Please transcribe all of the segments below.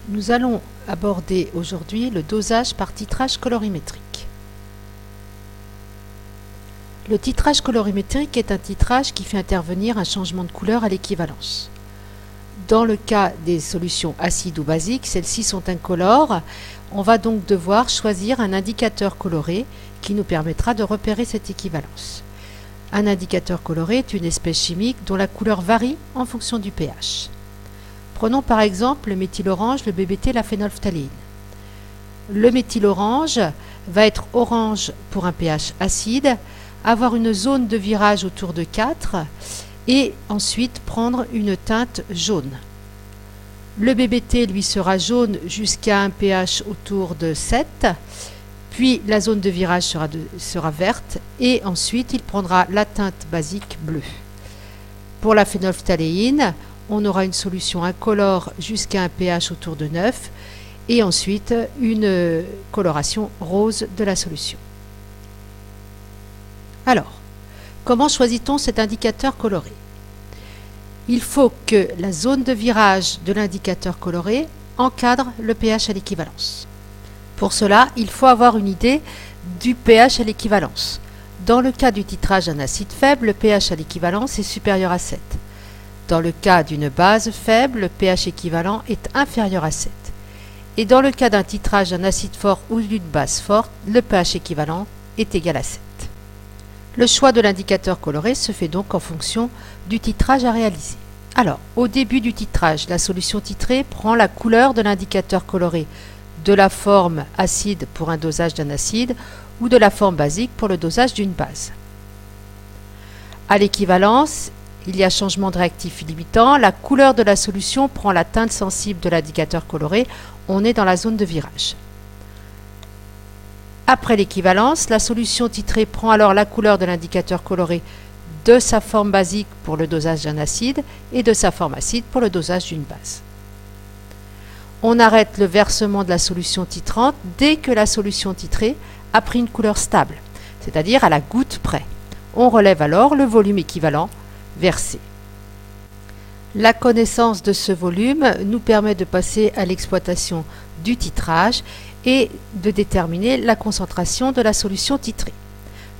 Nous allons aborder aujourd'hui le dosage par titrage colorimétrique. Le titrage colorimétrique est un titrage qui fait intervenir un changement de couleur à l'équivalence. Dans le cas des solutions acides ou basiques, celles-ci sont incolores. On va donc devoir choisir un indicateur coloré qui nous permettra de repérer cette équivalence. Un indicateur coloré est une espèce chimique dont la couleur varie en fonction du pH. Prenons par exemple le méthylorange, le BBT, la phénolphtaléine. Le méthylorange va être orange pour un pH acide, avoir une zone de virage autour de 4 et ensuite prendre une teinte jaune. Le BBT lui sera jaune jusqu'à un pH autour de 7, puis la zone de virage sera verte et ensuite il prendra la teinte basique bleue. Pour la phénolphtaléine, on aura une solution incolore jusqu'à un pH autour de 9 et ensuite une coloration rose de la solution. Alors, comment choisit-on cet indicateur coloré? Il faut que la zone de virage de l'indicateur coloré encadre le pH à l'équivalence. Pour cela, il faut avoir une idée du pH à l'équivalence. Dans le cas du titrage d'un acide faible, le pH à l'équivalence est supérieur à 7. Dans le cas d'une base faible, le pH équivalent est inférieur à 7. Et dans le cas d'un titrage d'un acide fort ou d'une base forte, le pH équivalent est égal à 7. Le choix de l'indicateur coloré se fait donc en fonction du titrage à réaliser. Alors, au début du titrage, la solution titrée prend la couleur de l'indicateur coloré de la forme acide pour un dosage d'un acide ou de la forme basique pour le dosage d'une base. À l'équivalence, il y a changement de réactif limitant, la couleur de la solution prend la teinte sensible de l'indicateur coloré, on est dans la zone de virage. Après l'équivalence, la solution titrée prend alors la couleur de l'indicateur coloré de sa forme basique pour le dosage d'un acide et de sa forme acide pour le dosage d'une base. On arrête le versement de la solution titrante dès que la solution titrée a pris une couleur stable, c'est-à-dire à la goutte près. On relève alors le volume équivalent versé. La connaissance de ce volume nous permet de passer à l'exploitation du titrage et de déterminer la concentration de la solution titrée.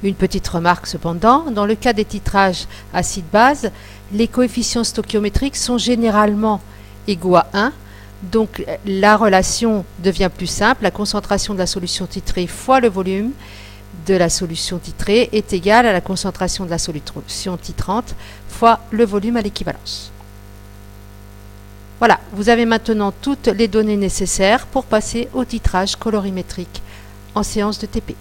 Une petite remarque cependant, dans le cas des titrages acide-base, les coefficients stoichiométriques sont généralement égaux à 1, donc la relation devient plus simple, la concentration de la solution titrée fois le volume de la solution titrée est égale à la concentration de la solution titrante fois le volume à l'équivalence. Voilà, vous avez maintenant toutes les données nécessaires pour passer au titrage colorimétrique en séance de TP.